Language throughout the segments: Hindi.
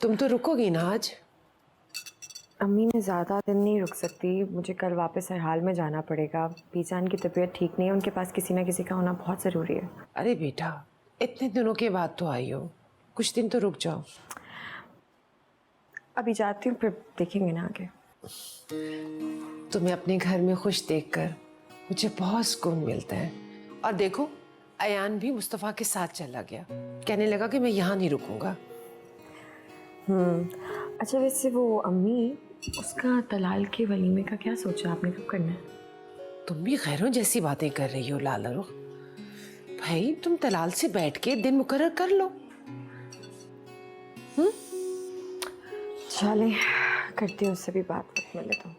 तुम तो रुकोगी ना आज? अम्मी मैं ज़्यादा दिन नहीं रुक सकती, मुझे कल वापस हरहाल में जाना पड़ेगा। पीजान की तबीयत ठीक नहीं है, उनके पास किसी ना किसी का होना बहुत ज़रूरी है। अरे बेटा, इतने दिनों के बाद तो आई हो, कुछ दिन तो रुक जाओ। अभी जाती हूँ, फिर देखेंगे ना आगे। तुम्हें अपने घर में खुश देखकर मुझे बहुत सुकून मिलता है। और देखो, अयान भी मुस्तफ़ा के साथ चला गया, कहने लगा कि मैं यहाँ नहीं रुकूंगा। अच्छा वैसे वो अम्मी, उसका तलाल के वलीमे का क्या सोचा आपने, कब करना है? तुम भी गैरों जैसी बातें कर रही हो लाला रुख। भाई तुम तलाल से बैठ के दिन मुकर्रर कर लो। चले करती हूँ, उससे भी बात मत मिले तो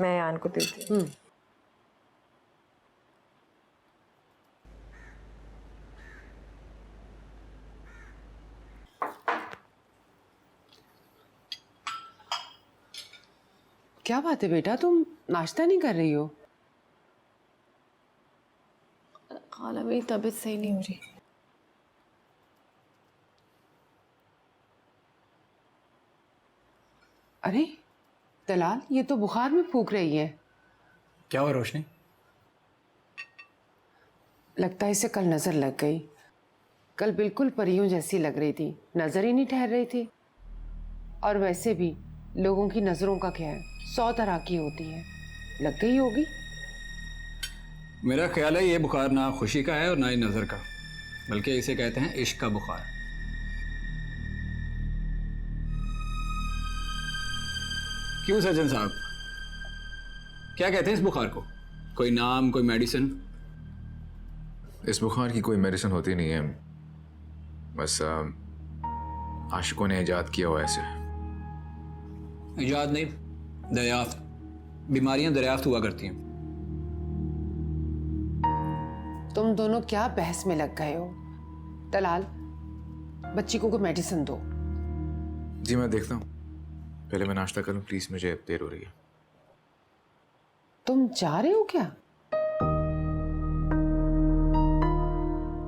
मैं यान को देती हूँ। क्या बात है बेटा, तुम नाश्ता नहीं कर रही हो? खाला मेरी तबीयत सही नहीं हो रही। अरे तलाल, ये तो बुखार में फूक रही है। क्या हुआ रोशनी? लगता है इसे कल नजर लग गई। कल बिल्कुल परियों जैसी लग रही थी, नजर ही नहीं ठहर रही थी। और वैसे भी लोगों की नजरों का क्या है, 100 तरह की होती है, लग गई होगी। मेरा ख्याल है ये बुखार ना खुशी का है और ना ही नज़र का, बल्कि इसे कहते हैं इश्क का बुखार। क्यों सज्जन साहब, क्या कहते हैं इस बुखार को? कोई नाम, कोई मेडिसिन? इस बुखार की कोई मेडिसिन होती नहीं है, बस आशिकों ने इजाद किया हुआ ऐसे। इजाद नहीं, दरियाफ्त। बीमारियां दरियाफ्त हुआ करती हैं। तुम दोनों क्या बहस में लग गए हो? तलाल, बच्ची को कोई मेडिसिन दो। जी मैं देखता हूँ, पहले मैं नाश्ता करूँ प्लीज, मुझे देर हो रही है। तुम जा रहे हो क्या?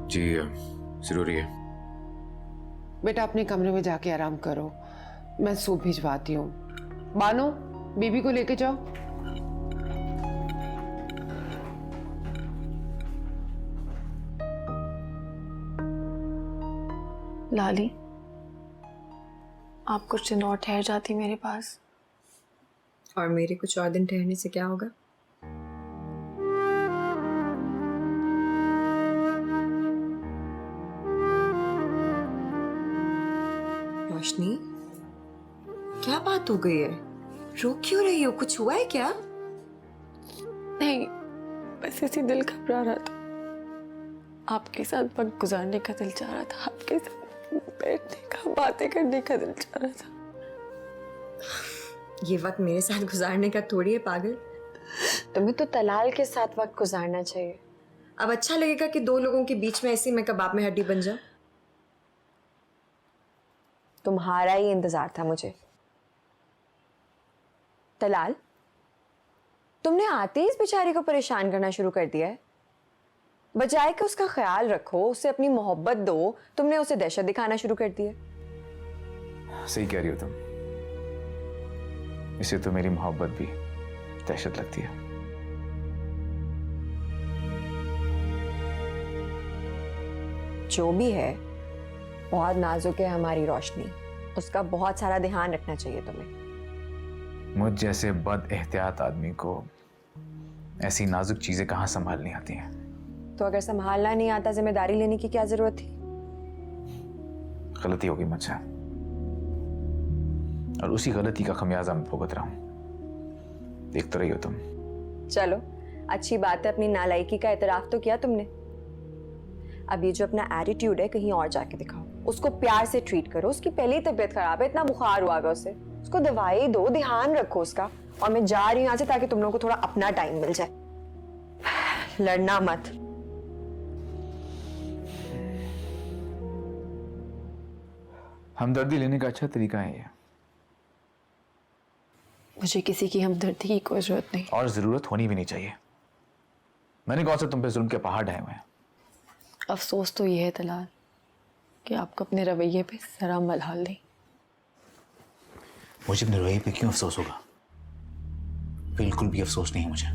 जी जरूरी है। बेटा अपने कमरे में जाके आराम करो, मैं सूप भिजवाती हूँ। बानो, बीबी को लेके जाओ। लाली, आप कुछ दिन और ठहर जाती मेरे पास। और मेरे कुछ और दिन ठहरने से क्या होगा? रोशनी, क्या बात हो गई है? रो क्यों रही हो? कुछ हुआ है क्या? नहीं, बस ऐसे दिल घबरा रहा था। आपके साथ वक्त गुजारने का दिल चाह रहा था, आपके साथ बैठने का, बातें करने का दिल चाह रहा था। ये वक्त मेरे साथ गुजारने का थोड़ी है पागल। तुम्हें तो तलाल के साथ वक्त गुजारना चाहिए। अब अच्छा लगेगा कि दो लोगों के बीच में ऐसी मैं कबाब में हड्डी बन जाऊं? तुम्हारा ही इंतजार था मुझे। तलाल, तुमने आते ही इस बेचारी को परेशान करना शुरू कर दिया है। बजाय कि उसका ख्याल रखो, उसे अपनी मोहब्बत दो, तुमने उसे दहशत दिखाना शुरू कर दिया। सही कह रही हो तुम, इसे तो मेरी मोहब्बत भी दहशत लगती है। जो भी है बहुत नाजुक है हमारी रोशनी, उसका बहुत सारा ध्यान रखना चाहिए तुम्हें। मुझ जैसे बद एहतियात आदमी को ऐसी नाजुक चीजें कहाँ संभालनी आती हैं। तो अगर संभालना नहीं आता, जिम्मेदारी लेने की क्या जरूरत थी? गलती होगी मुझसे और उसी गलती का खमियाजा मैं भुगत रहा हूं, देख तो रही हो तुम। चलो अच्छी बात है, अपनी नालायकी का एतराफ तो किया तुमने। अब ये जो अपना एटीट्यूड है कहीं और जाके दिखाओ, उसको प्यार से ट्रीट करो। उसकी पहली तबीयत खराब है, इतना बुखार हुआ है उसे, उसको दवाई दो, ध्यान रखो उसका। और मैं जा रही हूं यहाँ से ताकि तुम लोगों को थोड़ा अपना टाइम मिल जाए। लड़ना मत। हमदर्दी लेने का अच्छा तरीका है ये। मुझे किसी की हमदर्दी की कोई जरूरत नहीं। और जरूरत होनी भी नहीं चाहिए। मैंने कौन सा तुम पे जुल्म के पहाड़ ढाए हुए हैं? अफसोस तो ये है तलाल, कि आपको अपने रवैये पे जरा मलहाल नहीं। मुझे अपने रवैये पे क्यों अफसोस होगा? बिल्कुल भी अफसोस नहीं है मुझे।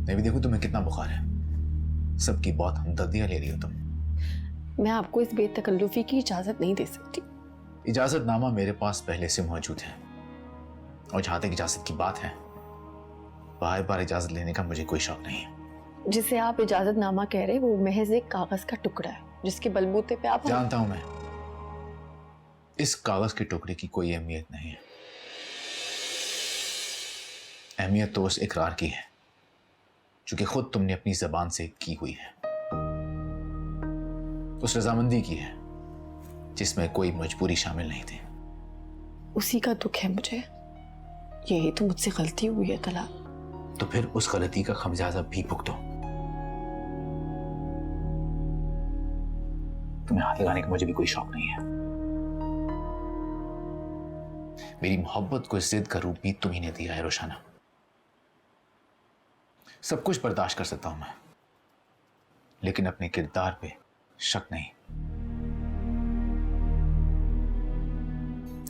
मैं भी देखूं तुम्हें कितना बुखार है। सबकी बहुत हमदर्दियां ले रही हो तुम। मैं आपको इस बेतकल्लुफी की इजाजत नहीं दे सकती। इजाजतनामा मेरे पास पहले से मौजूद है, और जहां तक इजाजत की बात है, बार बार इजाजत लेने का मुझे कोई शौक नहीं है। जिसे आप इजाजतनामा कह रहे हैं वो महज एक कागज का टुकड़ा है जिसके बलबूते पे आप जानता हूं मैं, इस कागज के टुकड़े की कोई अहमियत नहीं है। अहमियत तो उस इकरार की है जो कि खुद तुमने अपनी जबान से की हुई है, उस रजामंदी की है जिसमें कोई मजबूरी शामिल नहीं थी। उसी का दुख है मुझे। यही तो मुझसे गलती हुई है तला। तो फिर उस गलती का खमियाजा भी भुगतो। तुम्हें हाथ लगाने का मुझे भी कोई शौक नहीं है। मेरी मोहब्बत को जिद का रूप भी तुम्ही ने दिया है रोशाना। सब कुछ बर्दाश्त कर सकता हूं मैं, लेकिन अपने किरदार पे शक नहीं।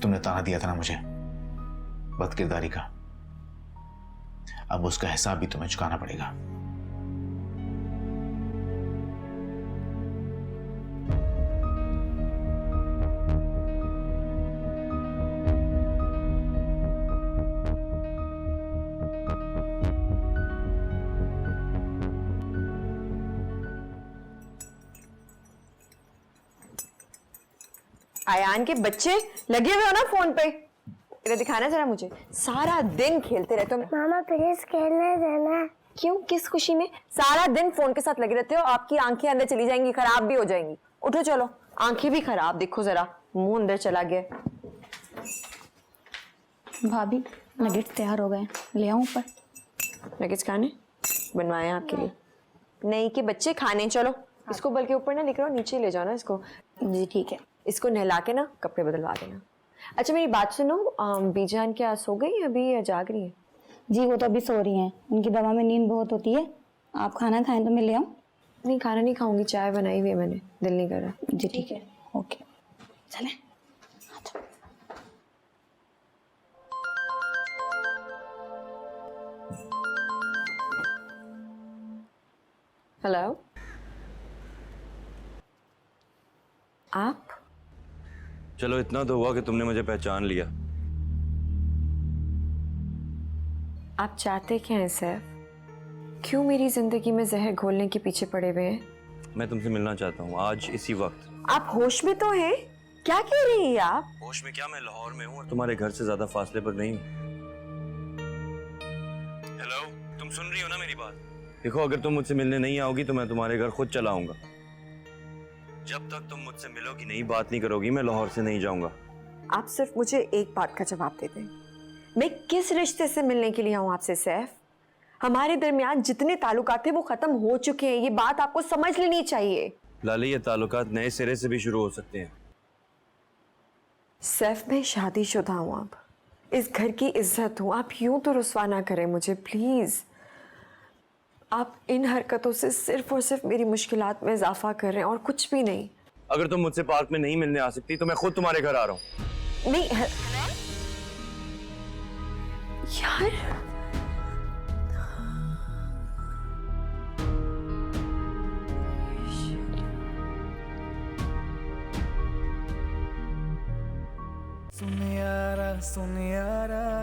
तुमने ताना दिया था ना मुझे बदकिरदारी का, अब उसका हिसाब भी तुम्हें चुकाना पड़ेगा। आयान के बच्चे लगे हुए हो ना फोन पे। इधर दिखाना जरा मुझे। सारा दिन खेलते रहते हो। मामा प्लीज खेलने देना। क्यों, किस खुशी में? सारा दिन फोन के साथ लगे रहते हो। आपकी आंखें अंदर चली जाएंगी, खराब भी हो जाएंगी। उठो चलो, आंखें भी खराब, देखो जरा मुंह अंदर चला गया। भाभी नगेट्स तैयार हो गए, ले आऊं ऊपर? नगेट्स खाने बनवाए हैं आपके लिए। नहीं के बच्चे खाने, चलो इसको बल्कि ऊपर ना लेकर आओ, नीचे ले जाओ ना इसको। जी ठीक है। इसको नहला के ना कपड़े बदलवा देना। अच्छा मेरी बात सुनो, बीजान क्या सो गई अभी या जाग रही है? जी वो तो अभी सो रही हैं, उनकी दवा में नींद बहुत होती है। आप खाना खाएं तो मैं ले आऊं? नहीं खाना नहीं खाऊंगी, चाय बनाई हुई है मैंने, दिल नहीं कर रहा। जी ठीक है, ओके चलें। हेलो, आप? चलो इतना तो हुआ कि तुमने मुझे पहचान लिया। आप चाहते क्या हैं सैफ? क्यों मेरी जिंदगी में जहर घोलने के पीछे पड़े हुए हैं? मैं तुमसे मिलना चाहता हूँ आज इसी वक्त। आप होश में तो हैं? क्या कह रही हैं आप? होश में क्या, मैं लाहौर में हूँ और तुम्हारे घर से ज्यादा फासले पर नहीं हूँ। हेलो, तुम सुन रही हो ना मेरी बात? देखो अगर तुम मुझसे मिलने नहीं आओगी तो मैं तुम्हारे घर खुद चला आऊंगा। जब तक तुम मुझसे मिलोगी नहीं, बात नहीं करोगी, मैं लाहौर से नहीं जाऊंगा। आप सिर्फ मुझे एक बात का जवाब दे दें, मैं किस रिश्ते से मिलने के लिए आऊं आपसे सैफ? हमारे दरमियान जितने ताल्लुकात थे वो खत्म हो चुके हैं, ये बात आपको समझ लेनी चाहिए। लाली, ये ताल्लुकात नए सिरे से भी शुरू हो सकते हैं। सैफ मैं शादीशुदा हूं, अब इस घर की इज्जत हूं, आप यूं तो रुस्वा ना करें मुझे प्लीज। आप इन हरकतों से सिर्फ और सिर्फ मेरी मुश्किलात में इजाफा कर रहे हैं और कुछ भी नहीं। अगर तुम मुझसे पार्क में नहीं मिलने आ सकती तो मैं खुद तुम्हारे घर आ रहा हूँ। नहीं यार, सुन यारा